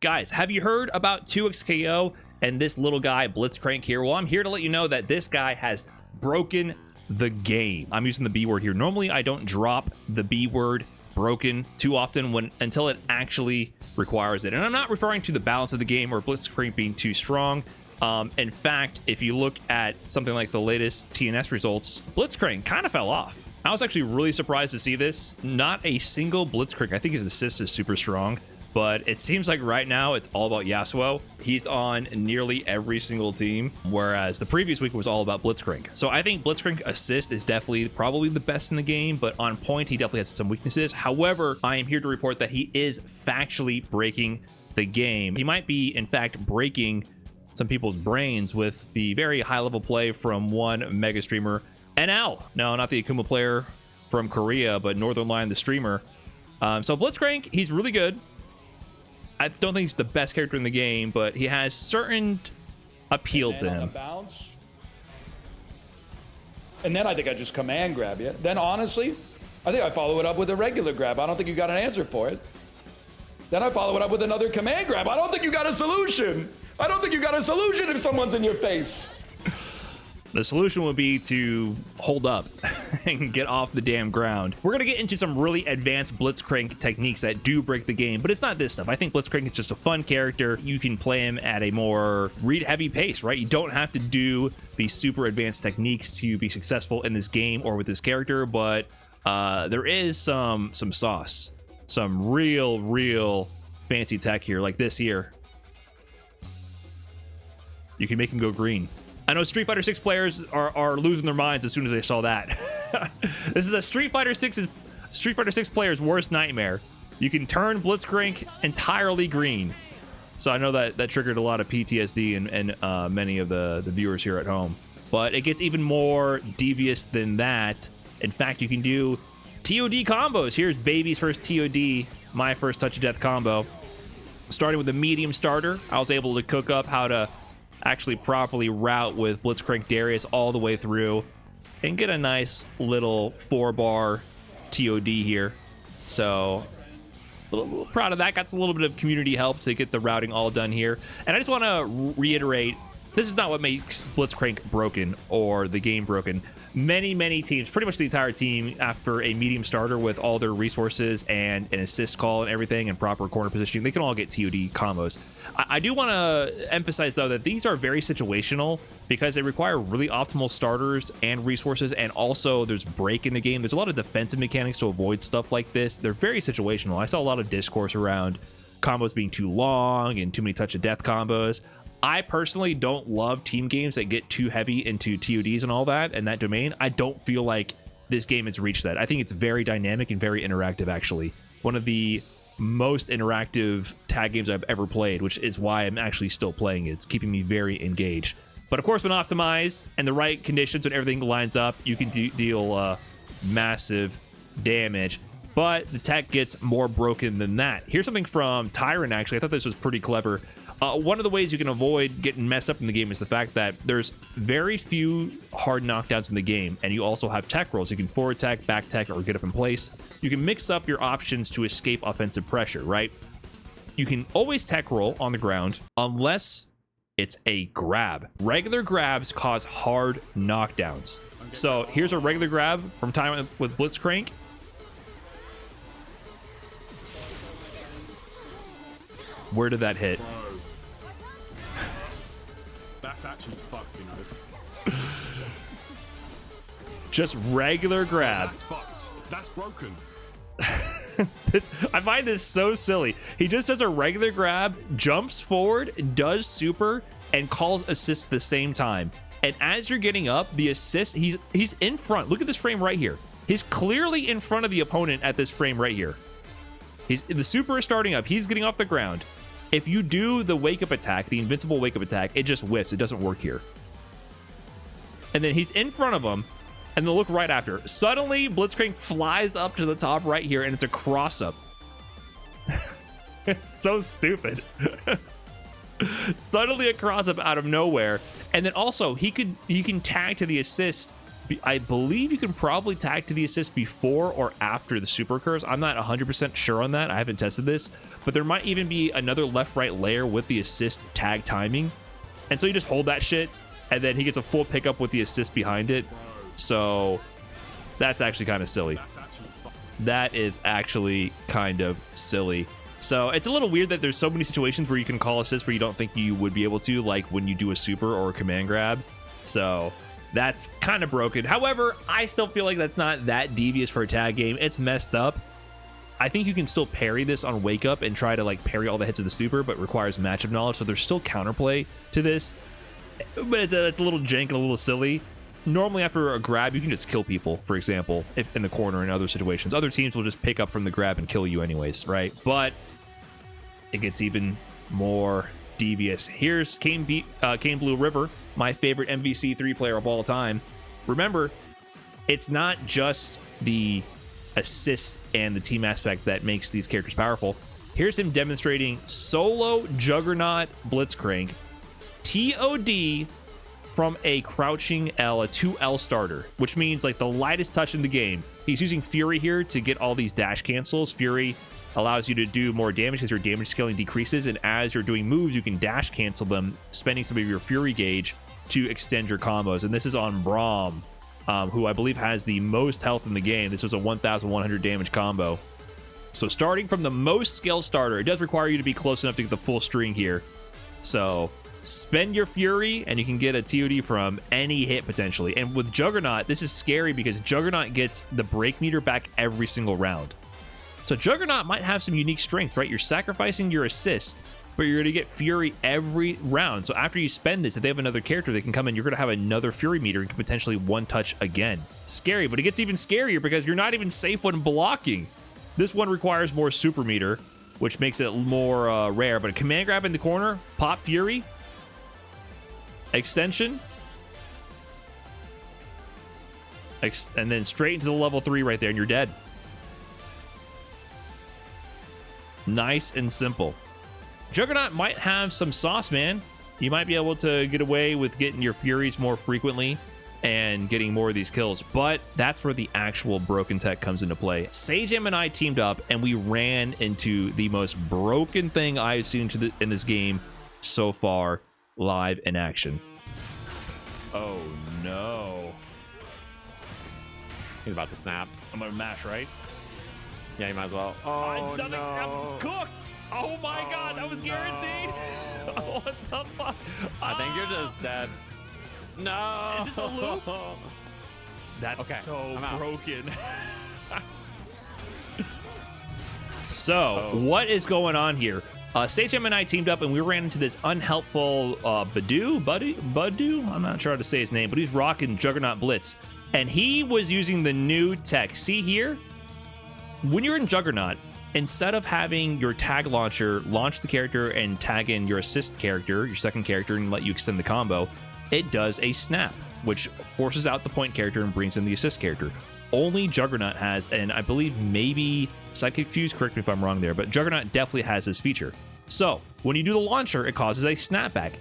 guys, have you heard about 2xKO and this little guy Blitzcrank here? Well, I'm here to let you know that this guy has broken the game. I'm using the B word here. Normally I don't drop the B word broken too often until it actually requires it, and I'm not referring to the balance of the game or Blitzcrank being too strong. In fact, if you look at something like the latest TNS results, Blitzcrank kind of fell off. I was actually really surprised to see this. Not a single Blitzcrank. I think his assist is super strong, but it seems like right now it's all about Yasuo. He's on nearly every single team, whereas the previous week was all about Blitzcrank. So I think Blitzcrank assist is definitely probably the best in the game, but on point, he definitely has some weaknesses. However, I am here to report that he is factually breaking the game. He might be, in fact, breaking some people's brains with the very high-level play from one mega streamer, NL. No, not the Akuma player from Korea, but Northern Lion, the streamer. So Blitzcrank, he's really good. I don't think he's the best character in the game, but he has certain appeal to him. And then I think I just command grab you. Then honestly, I think I follow it up with a regular grab. I don't think you got an answer for it. Then I follow it up with another command grab. I don't think you got a solution. I don't think you got a solution if someone's in your face. The solution would be to hold up and get off the damn ground. We're going to get into some really advanced Blitzcrank techniques that do break the game, but it's not this stuff. I think Blitzcrank is just a fun character. You can play him at a more read-heavy pace, right? You don't have to do these super advanced techniques to be successful in this game or with this character, but there is some sauce, some real fancy tech here, like this here. You can make him go green. I know Street Fighter 6 players are losing their minds as soon as they saw that. This is a Street Fighter 6 player's worst nightmare. You can turn Blitzcrank entirely green. So I know that triggered a lot of PTSD and many of the viewers here at home. But it gets even more devious than that. In fact, you can do TOD combos. Here's Baby's first TOD, my first touch of death combo. Starting with a medium starter, I was able to cook up how to actually properly route with Blitzcrank Darius all the way through and get a nice little 4-bar TOD here. So a little proud of that. Got a little bit of community help to get the routing all done here. And I just want to reiterate, this is not what makes Blitzcrank broken or the game broken. Many teams, pretty much the entire team, after a medium starter with all their resources and an assist call and everything and proper corner positioning, they can all get TOD combos. I do want to emphasize, though, that these are very situational because they require really optimal starters and resources, and also there's break in the game. There's a lot of defensive mechanics to avoid stuff like this. They're very situational. I saw a lot of discourse around combos being too long and too many touch of death combos. I personally don't love team games that get too heavy into TODs and all that and that domain. I don't feel like this game has reached that. I think it's very dynamic and very interactive, actually. One of the most interactive tag games I've ever played, which is why I'm actually still playing it. It's keeping me very engaged. But of course, when optimized and the right conditions and everything lines up, you can deal massive damage. But the tech gets more broken than that. Here's something from Tyrant, actually. I thought this was pretty clever. One of the ways you can avoid getting messed up in the game is the fact that there's very few hard knockdowns in the game, and you also have tech rolls. You can forward tech, back tech, or get up in place. You can mix up your options to escape offensive pressure, right? You can always tech roll on the ground unless it's a grab. Regular grabs cause hard knockdowns. So here's a regular grab from time with Blitzcrank. Where did that hit? That's actually fucked, you know. Just regular grab. That's fucked. That's broken. I find this so silly. He just does a regular grab, jumps forward, does super, and calls assist at the same time. And as you're getting up, the assist, he's in front. Look at this frame right here. He's clearly in front of the opponent at this frame right here. The super is starting up. He's getting off the ground. If you do the wake-up attack, the invincible wake-up attack, it just whiffs. It doesn't work here. And then he's in front of him, and then look right after. Suddenly, Blitzcrank flies up to the top right here, and it's a cross-up. It's so stupid. Suddenly a cross-up out of nowhere. And then also, he can tag to the assist. I believe you can probably tag to the assist before or after the super occurs. I'm not 100% sure on that. I haven't tested this. but there might even be another left-right layer with the assist tag timing. And so you just hold that shit, and then he gets a full pickup with the assist behind it. So that's actually kind of silly. That is actually kind of silly. So it's a little weird that there's so many situations where you can call assist where you don't think you would be able to, like when you do a super or a command grab. So that's kind of broken. However, I still feel like that's not that devious for a tag game. It's messed up. I think you can still parry this on Wake Up and try to like parry all the hits of the super, but requires matchup knowledge. So there's still counterplay to this, but it's a little jank and a little silly. Normally after a grab, you can just kill people, for example, if in the corner in other situations. Other teams will just pick up from the grab and kill you anyways, right? But it gets even more devious. Here's Kane Blueriver, my favorite MVC 3 player of all time. Remember, it's not just the assist and the team aspect that makes these characters powerful. Here's him demonstrating solo Juggernaut Blitzcrank TOD from a crouching L, a 2L starter, which means like the lightest touch in the game. He's using Fury here to get all these dash cancels. Fury allows you to do more damage because your damage scaling decreases, and as you're doing moves, you can dash cancel them, spending some of your Fury gauge to extend your combos. And this is on Braum, who I believe has the most health in the game. This was a 1,100 damage combo. So starting from the most skill starter, it does require you to be close enough to get the full string here. So spend your Fury, and you can get a TOD from any hit potentially. And with Juggernaut, this is scary because Juggernaut gets the break meter back every single round. So Juggernaut might have some unique strength, right? You're sacrificing your assist, but you're going to get Fury every round. So after you spend this, if they have another character, they can come in, you're going to have another Fury meter and can potentially one touch again. Scary, but it gets even scarier because you're not even safe when blocking. This one requires more super meter, which makes it more rare. But a command grab in the corner, pop Fury, extension, and then straight into the level 3 right there, and you're dead. Nice and simple. Juggernaut might have some sauce, man. You might be able to get away with getting your Furies more frequently and getting more of these kills, but that's where the actual broken tech comes into play. Sajam and I teamed up, and we ran into the most broken thing I've seen in this game so far, live in action. Oh no. He's about to snap. I'm gonna mash, right? Yeah, you might as well. Oh, no. I'm just cooked. Oh my god, that was guaranteed. What the fuck? I think you're just dead. No. It's just a loop? That's okay, so I'm out. broken. So, what is going on here? Sajam and I teamed up, and we ran into this unhelpful Badu? I'm not sure how to say his name, but he's rocking Juggernaut Blitz. And he was using the new tech. See here? When you're in Juggernaut, instead of having your tag launcher launch the character and tag in your assist character, your second character, and let you extend the combo, it does a snap, which forces out the point character and brings in the assist character. Only Juggernaut has, and I believe maybe Psychic Fuse, correct me if I'm wrong there, but Juggernaut definitely has this feature. So when you do the launcher, it causes a snapback.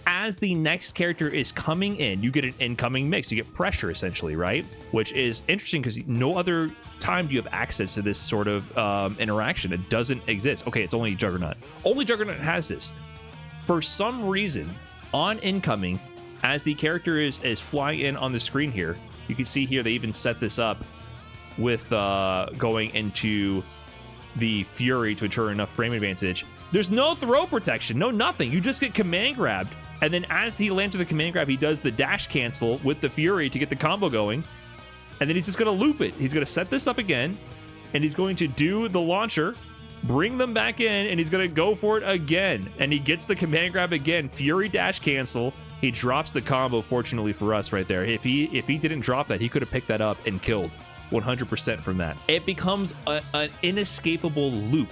As the next character is coming in, you get an incoming mix. You get pressure, essentially, right? Which is interesting because no other time do you have access to this sort of interaction. It doesn't exist. Okay, it's only Juggernaut. Only Juggernaut has this. For some reason, on incoming, as the character is flying in on the screen here, you can see here they even set this up with going into the Fury to ensure enough frame advantage. There's no throw protection, no nothing. You just get command grabbed, and then as he lands with the command grab, he does the dash cancel with the Fury to get the combo going, and then he's just going to loop it. He's going to set this up again, and he's going to do the launcher, bring them back in, and he's going to go for it again, and he gets the command grab again, Fury dash cancel. He drops the combo, fortunately for us right there. If he didn't drop that, he could have picked that up and killed 100% from that. It becomes an inescapable loop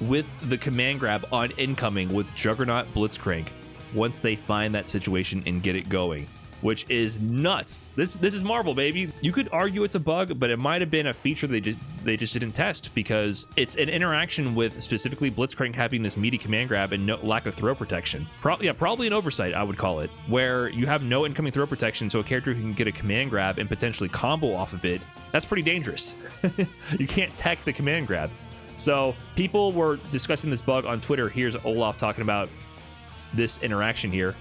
with the command grab on incoming with Juggernaut Blitzcrank once they find that situation and get it going, which is nuts. This is Marvel, baby. You could argue it's a bug, but it might have been a feature they just didn't test because it's an interaction with specifically Blitzcrank having this meaty command grab and no lack of throw protection. Probably an oversight, I would call it, where you have no incoming throw protection, so a character who can get a command grab and potentially combo off of it, that's pretty dangerous. You can't tech the command grab. So people were discussing this bug on Twitter. Here's Olaf talking about this interaction here,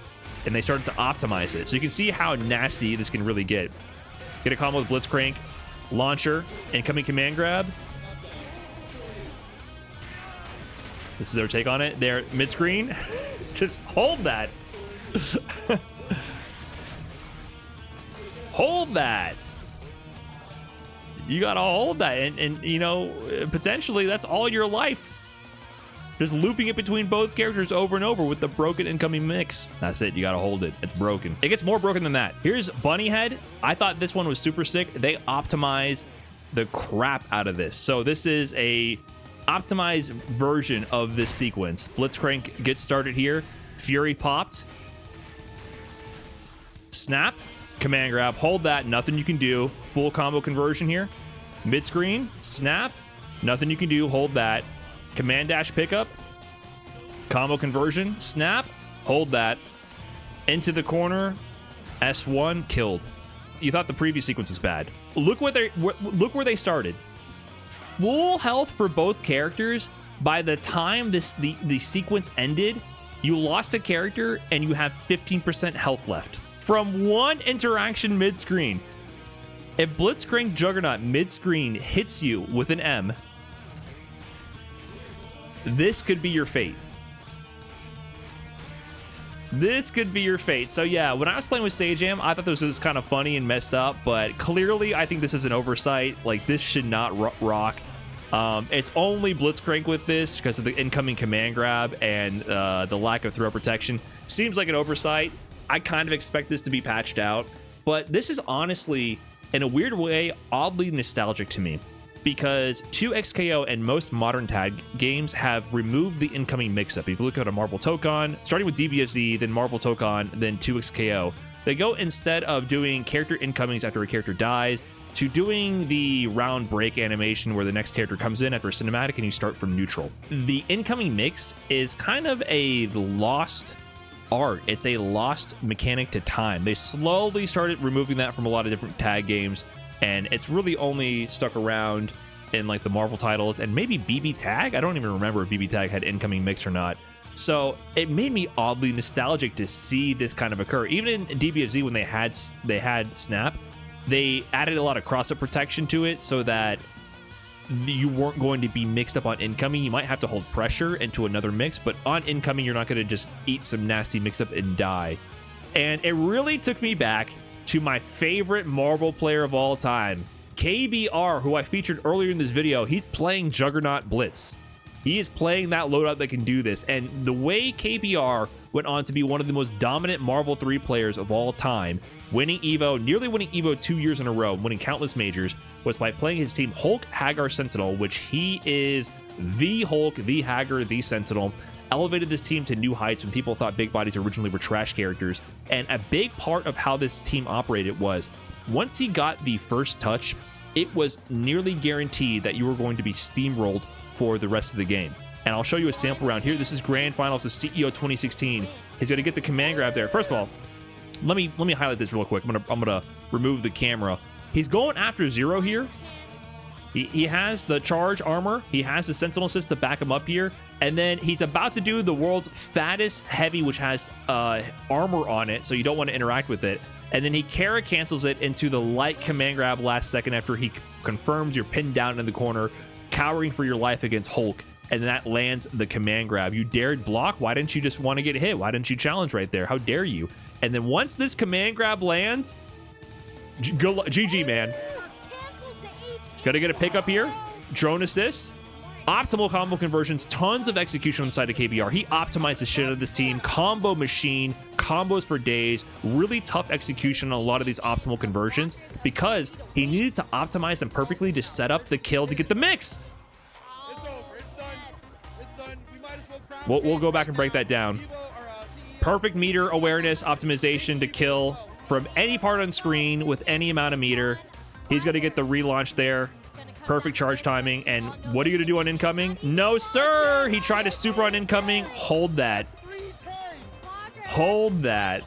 and they started to optimize it. So you can see how nasty this can really get. Get a combo with Blitzcrank, launcher, incoming command grab. This is their take on it. They're mid-screen. Just hold that. Hold that. You gotta hold that, and you know, potentially that's all your life. Just looping it between both characters over and over with the broken incoming mix. That's it, you gotta hold it. It's broken. It gets more broken than that. Here's Bunny Head. I thought this one was super sick. They optimize the crap out of this. So this is a optimized version of this sequence. Blitzcrank gets started here. Fury popped. Snap. Command grab. Hold that. Nothing you can do. Full combo conversion here. Mid screen. Snap. Nothing you can do. Hold that. Command dash pickup. Combo conversion. Snap. Hold that. Into the corner. S1. Killed. You thought the previous sequence was bad. Look where they started. Full health for both characters. By the time the sequence ended, you lost a character and you have 15% health left from one interaction mid-screen. If Blitzcrank Juggernaut mid-screen hits you with an M, this could be your fate. This could be your fate. So yeah, when I was playing with Sajam, I thought this was kind of funny and messed up, but clearly I think this is an oversight. Like, this should not rock. It's only Blitzcrank with this because of the incoming command grab and the lack of throw protection. Seems like an oversight. I kind of expect this to be patched out, but this is honestly, in a weird way, oddly nostalgic to me, because 2XKO and most modern tag games have removed the incoming mix-up. If you look at a Marvel Tokon, starting with DBFZ, then Marvel Tokon, then 2XKO, they go, instead of doing character incomings after a character dies, to doing the round break animation where the next character comes in after a cinematic and you start from neutral. The incoming mix is kind of a lost art. It's a lost mechanic to time. They slowly started removing that from a lot of different tag games, and it's really only stuck around in like the Marvel titles and maybe BB Tag. I don't even remember if BB Tag had incoming mix or not. So it made me oddly nostalgic to see this kind of occur. Even in DBFZ, when they had Snap, they added a lot of cross-up protection to it so that you weren't going to be mixed up on incoming. You might have to hold pressure into another mix, but on incoming, you're not going to just eat some nasty mix-up and die. And it really took me back to my favorite Marvel player of all time, KBR, who I featured earlier in this video. He's playing Juggernaut Blitz. He is playing that loadout that can do this. And the way KBR went on to be one of the most dominant Marvel 3 players of all time, winning EVO, nearly winning EVO 2 years in a row, winning countless majors, was by playing his team Hulk, Hagar, Sentinel, which he is the Hulk, the Hagar, the Sentinel. Elevated this team to new heights when people thought big bodies originally were trash characters. And a big part of how this team operated was, once he got the first touch, it was nearly guaranteed that you were going to be steamrolled for the rest of the game. And I'll show you a sample round here. This is Grand Finals of CEO 2016. He's going to get the command grab there. First of all, let me highlight this real quick. I'm gonna remove the camera. He's going after Zero here. He has the charge armor. He has the Sentinel assist to back him up here. And then he's about to do the world's fattest heavy, which has armor on it, so you don't want to interact with it. And then he Kara cancels it into the light command grab last second after he confirms you're pinned down in the corner, cowering for your life against Hulk. And that lands the command grab. You dared block? Why didn't you just want to get hit? Why didn't you challenge right there? How dare you? And then once this command grab lands, GG, man. Gotta get a pickup here. Drone assist. Optimal combo conversions. Tons of execution on the side of KBR. He optimized the shit out of this team. Combo machine. Combos for days. Really tough execution on a lot of these optimal conversions because he needed to optimize them perfectly to set up the kill to get the mix. We'll go back and break that down. Perfect meter awareness optimization to kill from any part on screen with any amount of meter. He's going to get the relaunch there. Perfect charge timing. And what are you going to do on incoming? No, sir. He tried to super on incoming. Hold that. Hold that.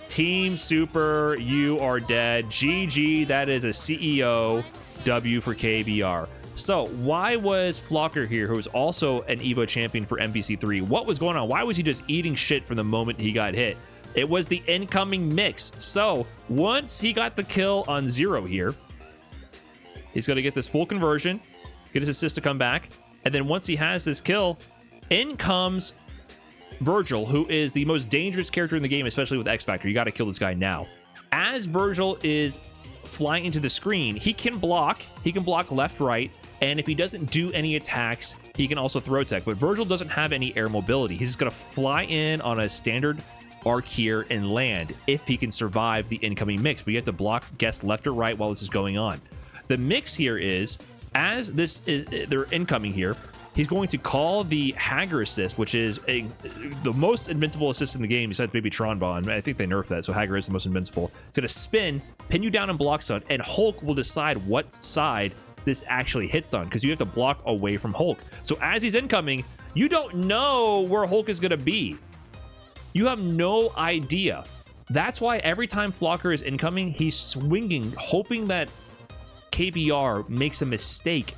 Team Super, you are dead. GG. That is a CEO W for KBR. So why was Flocker here, who was also an Evo champion for MVC3? What was going on? Why was he just eating shit from the moment he got hit? It was the incoming mix. So once he got the kill on Zero here, he's going to get this full conversion, get his assist to come back. And then once he has this kill, in comes Virgil, who is the most dangerous character in the game, especially with X Factor. You got to kill this guy now. As Virgil is flying into the screen, he can block. He can block left, right. And if he doesn't do any attacks, he can also throw tech. But Virgil doesn't have any air mobility. He's just going to fly in on a standard arc here and land if he can survive the incoming mix. But you have to block, guess left or right while this is going on. The mix here is, as this is they're incoming here, he's going to call the Hager assist, which is the most invincible assist in the game, besides maybe Tron Bond. I think they nerfed that, so Hager is the most invincible. It's going to spin, pin you down and block stun, and Hulk will decide what side this actually hits on, because you have to block away from Hulk. So as he's incoming, you don't know where Hulk is going to be. You have no idea. That's why every time Flocker is incoming, he's swinging, hoping that KBR makes a mistake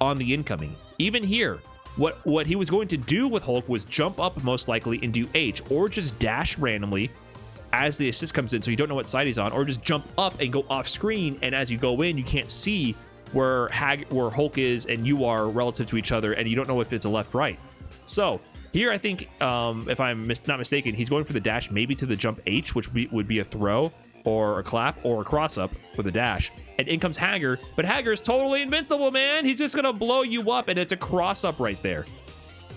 on the incoming. Even here, what he was going to do with Hulk was jump up most likely and do H, or just dash randomly as the assist comes in so you don't know what side he's on, or just jump up and go off screen, and as you go in, you can't see where Hulk is and you are relative to each other, and you don't know if it's a left-right. So here, I think, if I'm not mistaken, he's going for the dash, maybe to the jump H, which would be a throw, or a clap, or a cross-up with a dash. And in comes Hager, but Hager is totally invincible, man. He's just going to blow you up, and it's a cross-up right there.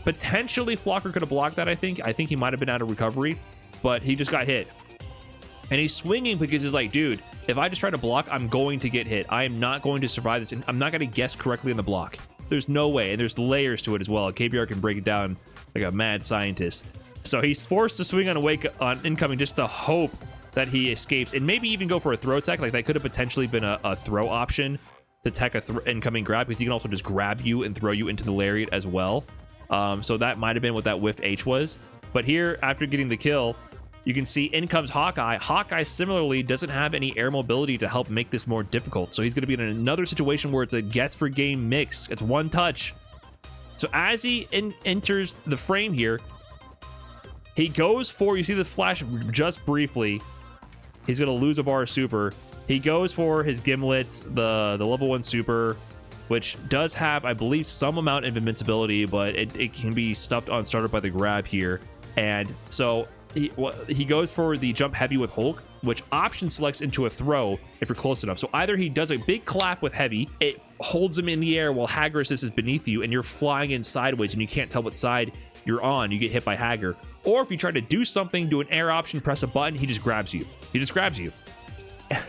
Potentially, Flocker could have blocked that, I think. I think he might have been out of recovery, but he just got hit. And he's swinging because he's like, dude, if I just try to block, I'm going to get hit. I am not going to survive this, and I'm not going to guess correctly on the block. There's no way, and there's layers to it as well. KBR can break it down like a mad scientist. So he's forced to swing on incoming just to hope that he escapes, and maybe even go for a throw tech. Like, that could have potentially been a throw option to tech a incoming grab, because he can also just grab you and throw you into the lariat as well. So that might have been what that whiff H was. But here, after getting the kill, you can see in comes Hawkeye. Hawkeye similarly doesn't have any air mobility to help make this more difficult. So he's going to be in another situation where it's a guess for game mix. It's one touch. So as he enters the frame here, he goes for, you see the flash just briefly. He's going to lose a bar of super. He goes for his Gimlet, the level 1 super, which does have, I believe, some amount of invincibility, but it can be stuffed on startup by the grab here. And so he goes for the jump heavy with Hulk, which option selects into a throw if you're close enough. So either he does a big clap with heavy, it holds him in the air while Hager assist is beneath you, and you're flying in sideways and you can't tell what side you're on, you get hit by Hager. Or if you try to do something, do an air option, press a button, he just grabs you. He just grabs you.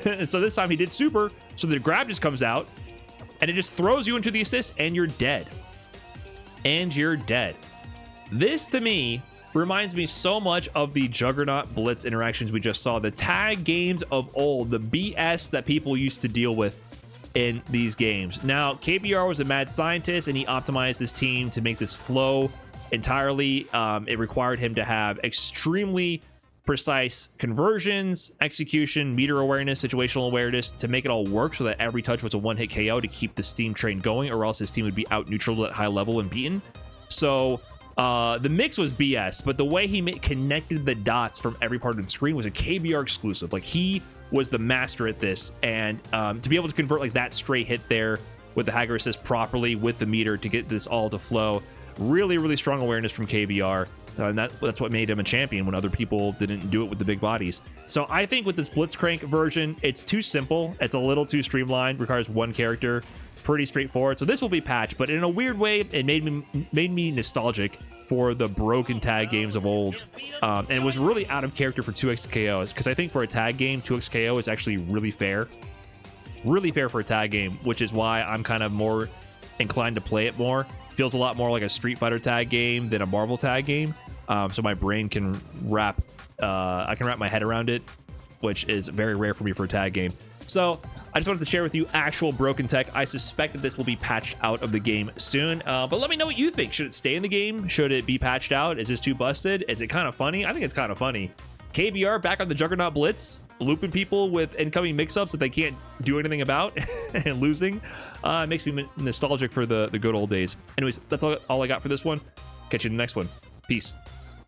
And so this time he did super, so the grab just comes out, and it just throws you into the assist, and you're dead. And you're dead. This, to me, reminds me so much of the Juggernaut Blitz interactions we just saw. The tag games of old, the BS that people used to deal with in these games. Now, KBR was a mad scientist, and he optimized his team to make this flow entirely. It required him to have extremely precise conversions, execution, meter awareness, situational awareness to make it all work so that every touch was a one-hit KO to keep the steam train going, or else his team would be out neutral at high level and beaten. So the mix was BS, but the way he connected the dots from every part of the screen was a KBR exclusive. Like, he was the master at this, and to be able to convert like that straight hit there with the Hager assist properly with the meter to get this all to flow, really, really strong awareness from KBR. And that's what made him a champion when other people didn't do it with the big bodies. So I think with this Blitzcrank version, it's too simple. It's a little too streamlined, requires one character, pretty straightforward. So this will be patched, but in a weird way, it made me nostalgic for the broken tag games of old. And it was really out of character for 2x KOs, because I think for a tag game, 2x KO is actually really fair. Really fair for a tag game, which is why I'm kind of more inclined to play it more. Feels a lot more like a Street Fighter tag game than a Marvel tag game. So my brain can wrap, I can wrap my head around it, which is very rare for me for a tag game. So I just wanted to share with you actual broken tech. I suspect that this will be patched out of the game soon, but let me know what you think. Should it stay in the game? Should it be patched out? Is this too busted? Is it kind of funny? I think it's kind of funny. KBR back on the Juggernaut Blitz, looping people with incoming mix-ups that they can't do anything about and losing. Makes me nostalgic for the good old days. Anyways, that's all I got for this one. Catch you in the next one. Peace.